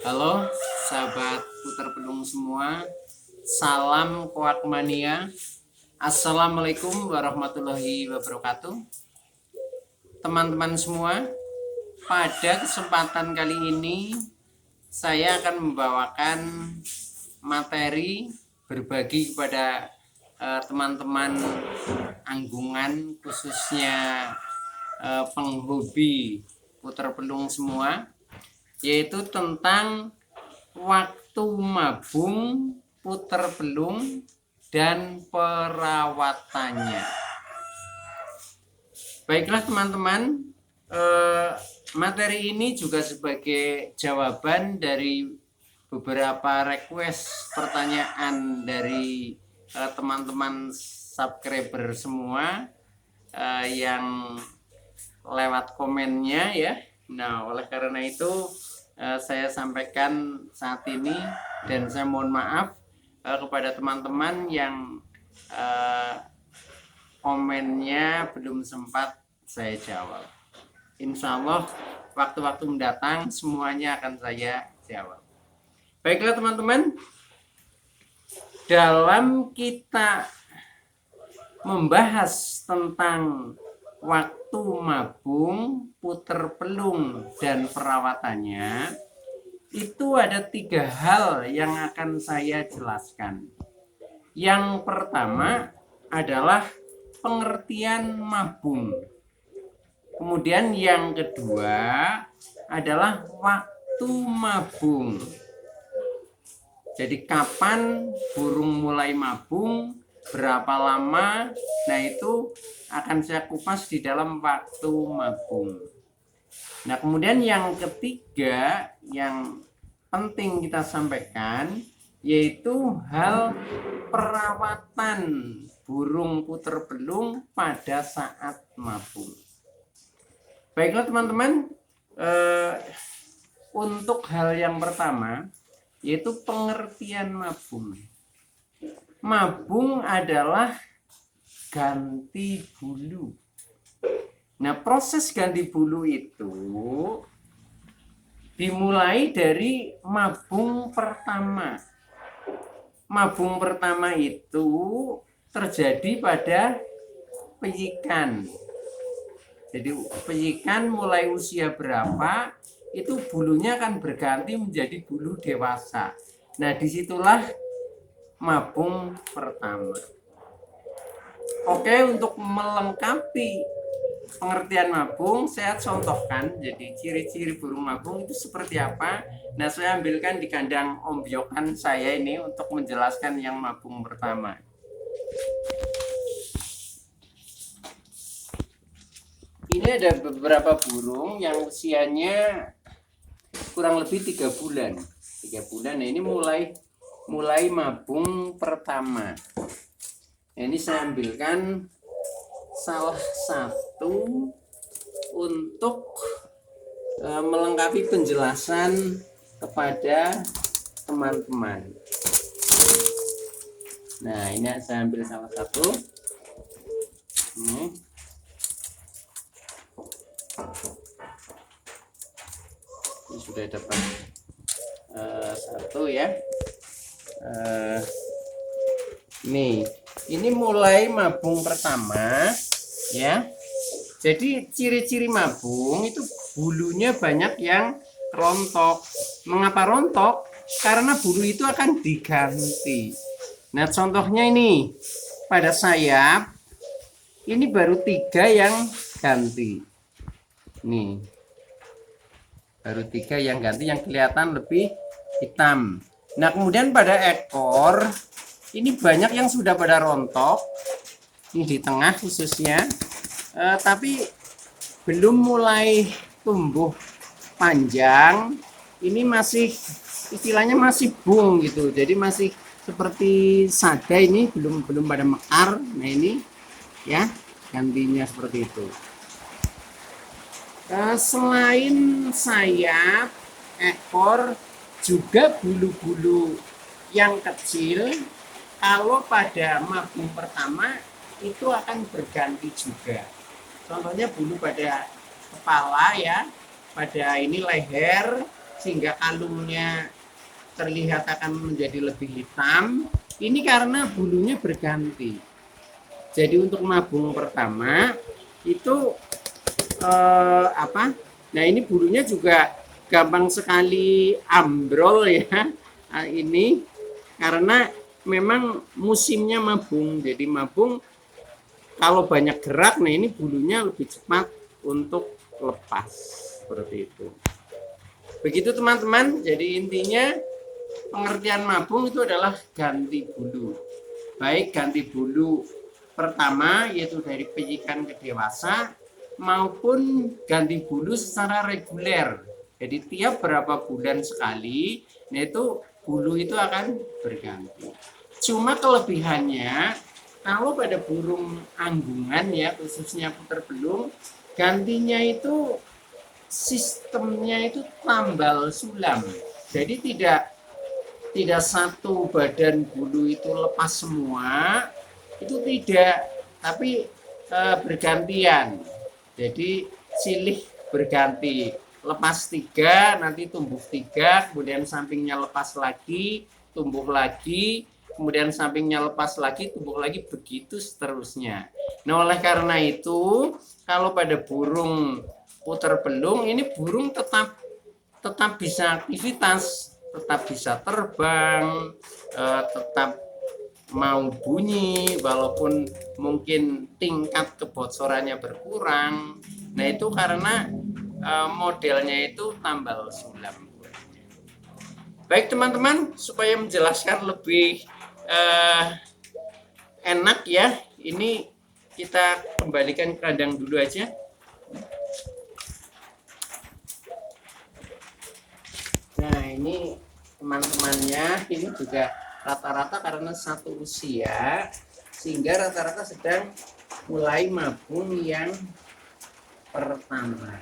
Halo sahabat putar pelung semua, salam Koakmania. Assalamualaikum warahmatullahi wabarakatuh. Teman-teman semua, pada kesempatan kali ini saya akan membawakan materi berbagi kepada teman-teman anggungan, khususnya penghobi putar pelung semua, yaitu tentang waktu mabung, putar pelung, dan perawatannya. Baiklah teman-teman, materi ini juga sebagai jawaban dari beberapa request pertanyaan dari teman-teman subscriber semua yang lewat komennya ya. Nah, oleh karena itu saya sampaikan saat ini, dan saya mohon maaf kepada teman-teman yang komennya belum sempat saya jawab. Insya Allah waktu-waktu mendatang semuanya akan saya jawab. Baiklah teman-teman, dalam kita membahas tentang waktu mabung, puter pelung, dan perawatannya, itu ada 3 hal yang akan saya jelaskan. Yang pertama adalah pengertian mabung. Kemudian yang kedua adalah waktu mabung. Jadi kapan burung mulai mabung, berapa lama, nah itu akan saya kupas di dalam waktu mabung. Nah kemudian yang ketiga yang penting kita sampaikan, yaitu hal perawatan burung puter pelung pada saat mabung. Baiklah teman-teman, untuk hal yang pertama, yaitu pengertian mabung. Mabung adalah ganti bulu. Nah, proses ganti bulu itu dimulai dari mabung pertama. Mabung pertama itu terjadi pada peyikan. Jadi peyikan mulai usia berapa, itu bulunya akan berganti menjadi bulu dewasa. Nah, disitulah mabung pertama. Oke, untuk melengkapi pengertian mabung, saya contohkan. Jadi ciri-ciri burung mabung itu seperti apa. Nah, saya ambilkan di kandang ombyokan saya ini untuk menjelaskan yang mabung pertama. Ini ada beberapa burung yang usianya kurang lebih 3 bulan. 3 bulan. Nah, ini mulai mabung pertama. Nah, ini saya ambilkan salah satu untuk melengkapi penjelasan kepada teman-teman. Nah, ini saya ambil salah satu. Ini sudah dapat satu ya. Nih, ini mulai mabung pertama ya. Jadi ciri-ciri mabung itu bulunya banyak yang rontok. Mengapa rontok? Karena bulu itu akan diganti. Nah, contohnya ini pada sayap ini baru 3 yang ganti. Nih, baru 3 yang ganti, yang kelihatan lebih hitam. Nah, kemudian pada ekor ini banyak yang sudah pada rontok. Ini di tengah khususnya, tapi belum mulai tumbuh panjang. Ini masih istilahnya masih bung gitu. Jadi masih seperti sada, ini belum pada mekar. Nah, ini ya gantinya seperti itu. Selain sayap, ekor, juga bulu-bulu yang kecil kalau pada mabung pertama itu akan berganti juga. Contohnya bulu pada kepala ya, pada ini leher, sehingga kalungnya terlihat akan menjadi lebih hitam. Ini karena bulunya berganti. Jadi untuk mabung pertama itu apa? Nah ini bulunya juga gampang sekali ambrol ya. Nah, ini karena memang musimnya mabung. Jadi mabung kalau banyak gerak, nah ini bulunya lebih cepat untuk lepas seperti itu. Begitu teman-teman. Jadi intinya pengertian mabung itu adalah ganti bulu. Baik ganti bulu pertama yaitu dari penyikan ke dewasa maupun ganti bulu secara reguler. Jadi tiap berapa bulan sekali, nah itu bulu itu akan berganti. Cuma kelebihannya kalau pada burung anggungan ya khususnya puter belum, gantinya itu sistemnya itu tambal sulam. Jadi tidak satu badan bulu itu lepas semua, itu tidak, tapi bergantian. Jadi silih berganti, lepas 3 nanti tumbuh 3, kemudian sampingnya lepas lagi tumbuh lagi, kemudian sampingnya lepas lagi tumbuh lagi, begitu seterusnya. Nah oleh karena itu kalau pada burung puter belung ini burung tetap bisa aktivitas, tetap bisa terbang, tetap mau bunyi walaupun mungkin tingkat kebocorannya berkurang. Nah itu karena modelnya itu tambal sulam. Baik teman-teman, supaya menjelaskan lebih enak ya, ini kita kembalikan ke kandang dulu aja. Nah ini teman-temannya ini juga rata-rata karena satu usia sehingga rata-rata sedang mulai mabung yang pertama.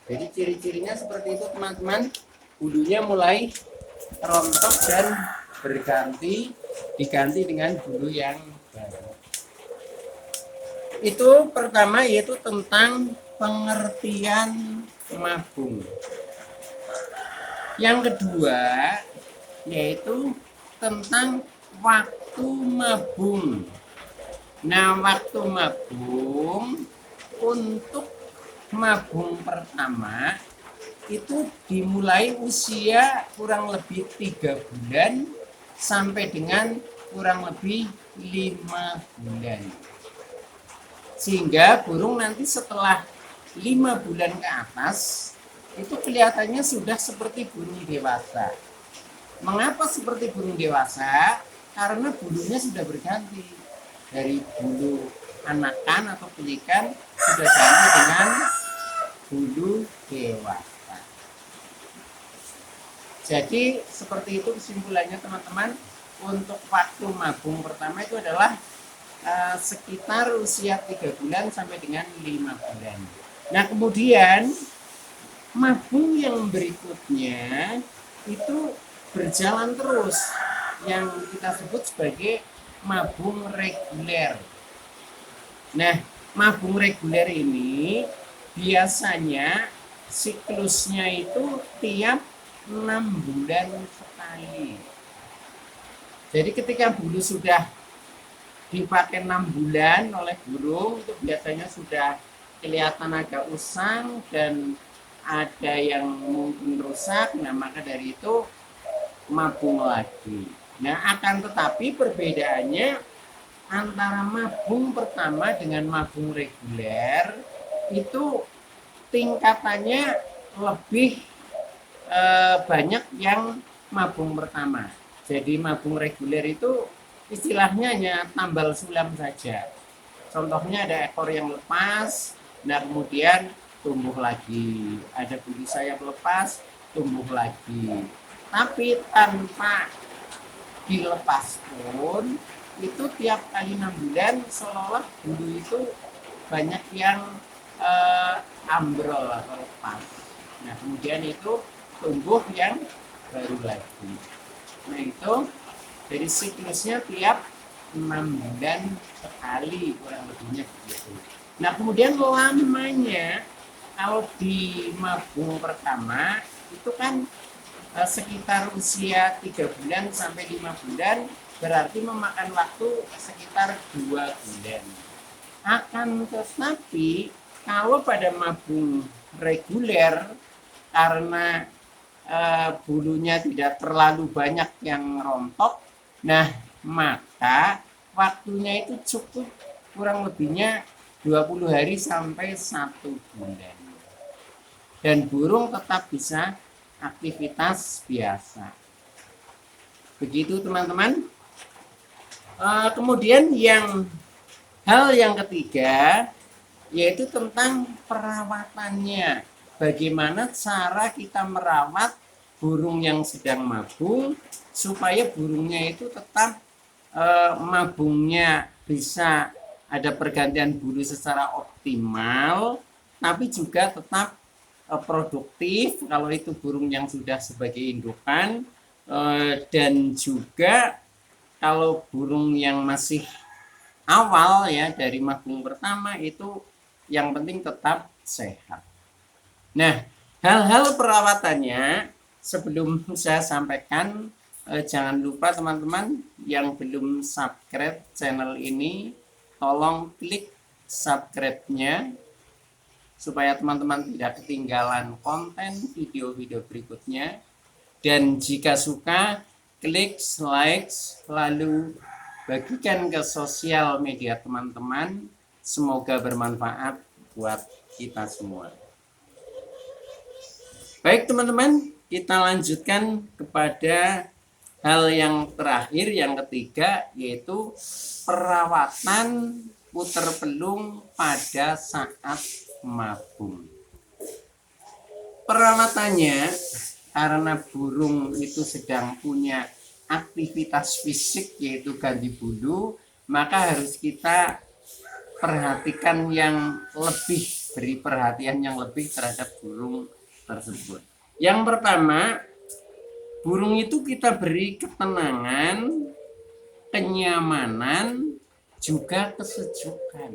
Jadi ciri-cirinya seperti itu teman-teman, bulunya mulai rontok dan diganti dengan bulu yang baru. Itu pertama yaitu tentang pengertian mabung. Yang kedua yaitu tentang waktu mabung. Nah, waktu mabung untuk mabung pertama itu dimulai usia kurang lebih 3 bulan sampai dengan kurang lebih 5 bulan. Sehingga burung nanti setelah 5 bulan ke atas itu kelihatannya sudah seperti burung dewasa. Mengapa seperti burung dewasa? Karena bulunya sudah berganti. Dari bulu anakan atau pelikan sudah ganti dengan bulu dewasa. Jadi seperti itu kesimpulannya teman-teman. Untuk waktu mabung pertama itu adalah sekitar usia 3 bulan sampai dengan 5 bulan. Nah kemudian mabung yang berikutnya itu berjalan terus, yang kita sebut sebagai mabung reguler. Nah, mabung reguler ini biasanya siklusnya itu tiap 6 bulan sekali. Jadi ketika bulu sudah dipakai 6 bulan oleh burung, itu biasanya sudah kelihatan agak usang dan ada yang mungkin rusak. Nah maka dari itu mabung lagi. Nah akan tetapi perbedaannya antara mabung pertama dengan mabung reguler itu tingkatannya lebih banyak yang mabung pertama. Jadi mabung reguler itu istilahnya hanya tambal sulam saja. Contohnya ada ekor yang lepas, nah kemudian tumbuh lagi, ada bulu sayap lepas, tumbuh lagi. Tapi tanpa dilepas pun, itu tiap kali 6 bulan seolah-olah bulu itu banyak yang ambrol atau lepas. Nah kemudian itu tumbuh yang baru lagi. Nah itu jadi siklusnya tiap 6 bulan sekali kurang lebihnya begitu. Nah kemudian lamanya kalau di mabung pertama itu kan sekitar usia 3 bulan sampai 5 bulan, berarti memakan waktu sekitar 2 bulan. Akan tetapi kalau pada mabung reguler, karena bulunya tidak terlalu banyak yang rontok, nah maka waktunya itu cukup kurang lebihnya 20 hari sampai 1 bulan. Dan burung tetap bisa aktivitas biasa. Begitu teman-teman. Kemudian hal yang ketiga yaitu tentang perawatannya. Bagaimana cara kita merawat burung yang sedang mabung supaya burungnya itu tetap mabungnya bisa ada pergantian bulu secara optimal, tapi juga tetap produktif kalau itu burung yang sudah sebagai indukan, dan juga kalau burung yang masih awal ya dari mabung pertama itu yang penting tetap sehat. Nah, hal-hal perawatannya sebelum saya sampaikan, jangan lupa teman-teman yang belum subscribe channel ini, tolong klik subscribe-nya supaya teman-teman tidak ketinggalan konten video-video berikutnya. Dan jika suka, klik like, lalu bagikan ke sosial media teman-teman. Semoga bermanfaat buat kita semua. Baik teman-teman, kita lanjutkan kepada hal yang terakhir, yang ketiga, yaitu perawatan puter pelung pada saat mabung. Perawatannya, karena burung itu sedang punya aktivitas fisik yaitu ganti bulu, maka harus kita perhatikan yang lebih, beri perhatian yang lebih terhadap burung tersebut. Yang pertama, burung itu kita beri ketenangan, kenyamanan, juga kesejukan.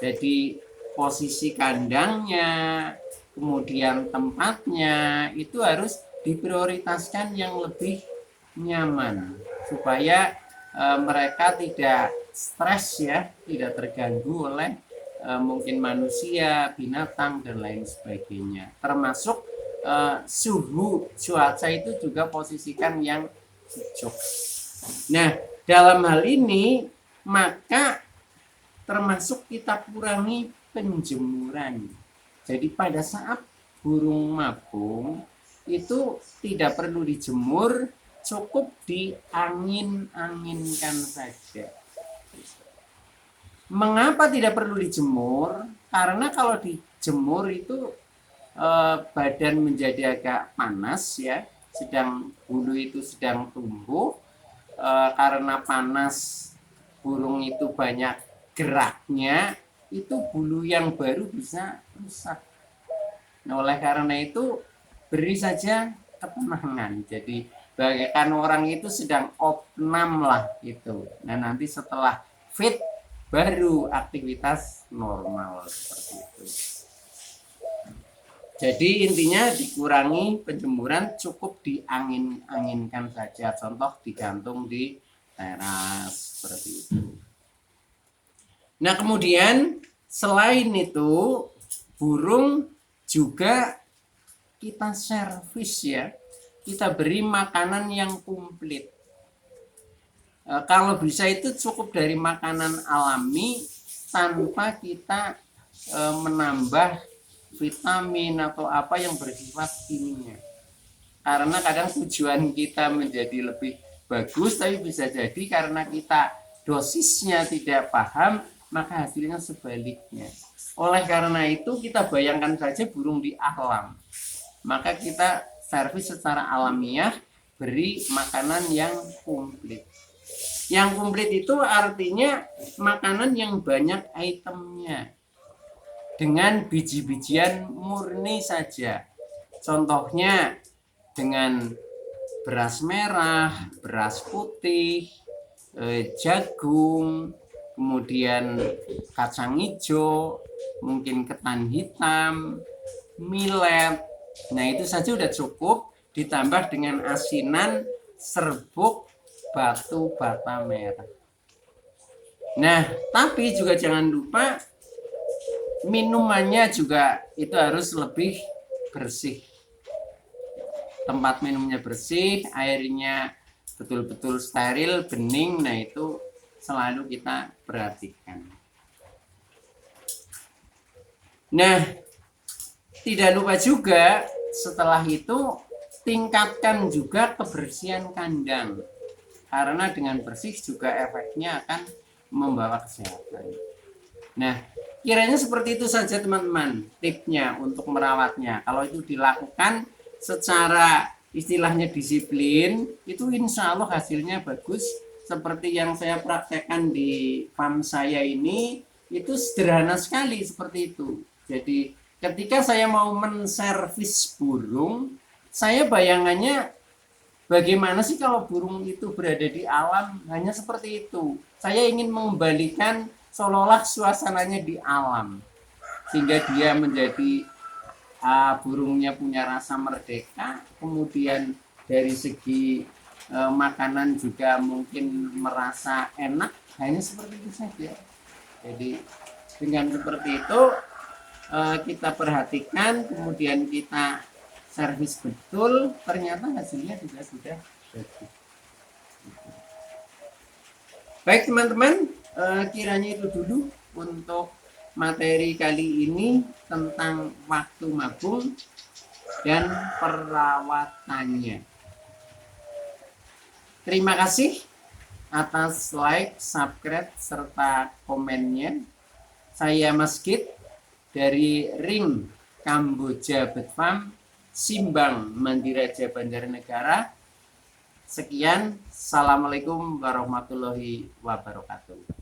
Jadi posisi kandangnya, kemudian tempatnya itu harus diprioritaskan yang lebih nyaman supaya mereka tidak stres ya, tidak terganggu oleh mungkin manusia, binatang dan lain sebagainya. Termasuk suhu cuaca itu juga posisikan yang sejuk. Nah, dalam hal ini maka termasuk kita kurangi penjemuran. Jadi pada saat burung mabung itu tidak perlu dijemur, cukup diangin-anginkan saja. Mengapa tidak perlu dijemur? Karena kalau dijemur itu badan menjadi agak panas ya, sedang bulu itu sedang tumbuh, karena panas burung itu banyak geraknya, itu bulu yang baru bisa rusak. Nah, oleh karena itu beri saja ketenangan. Jadi bagaikan orang itu sedang opnam lah gitu. Nah, nanti setelah fit baru aktivitas normal seperti itu. Jadi intinya dikurangi penjemuran, cukup diangin-anginkan saja. Contoh digantung di teras seperti itu. Nah, kemudian selain itu burung juga kita servis ya. Kita beri makanan yang komplit. Kalau bisa itu cukup dari makanan alami tanpa kita menambah vitamin atau apa yang bersifat kimia. Karena kadang tujuan kita menjadi lebih bagus, tapi bisa jadi karena kita dosisnya tidak paham, maka hasilnya sebaliknya. Oleh karena itu kita bayangkan saja burung di alam. Maka kita servis secara alamiah, beri makanan yang komplit. Yang komplit itu artinya makanan yang banyak itemnya. Dengan biji-bijian murni saja. Contohnya dengan beras merah, beras putih, jagung, kemudian kacang hijau, mungkin ketan hitam, millet, Nah, itu saja udah cukup, ditambah dengan asinan serbuk batu bata merah. Nah, tapi juga jangan lupa minumannya juga itu harus lebih bersih. Tempat minumnya bersih, airnya betul-betul steril, bening. Nah, itu selalu kita perhatikan. Nah, tidak lupa juga setelah itu tingkatkan juga kebersihan kandang. Karena dengan bersih juga efeknya akan membawa kesehatan. Nah, kiranya seperti itu saja teman-teman tipsnya untuk merawatnya. Kalau itu dilakukan secara istilahnya disiplin, itu insya Allah hasilnya bagus. Seperti yang saya praktekkan di farm saya ini, itu sederhana sekali seperti itu. Jadi ketika saya mau menservis burung, saya bayangannya bagaimana sih kalau burung itu berada di alam, hanya seperti itu. Saya ingin mengembalikan seolah-olah suasananya di alam, sehingga dia menjadi burungnya punya rasa merdeka, kemudian dari segi makanan juga mungkin merasa enak, hanya seperti itu saja. Jadi dengan seperti itu kita perhatikan, kemudian kita servis betul, ternyata hasilnya juga sudah bagus. Baik teman-teman, kiranya itu dulu untuk materi kali ini tentang waktu mabung dan perawatannya. Terima kasih atas like, subscribe, serta komennya. Saya Mas Kit dari Ring Kamboja Bird Farm, Simbang, Mandiraja, Banjarnegara. Sekian, assalamualaikum warahmatullahi wabarakatuh.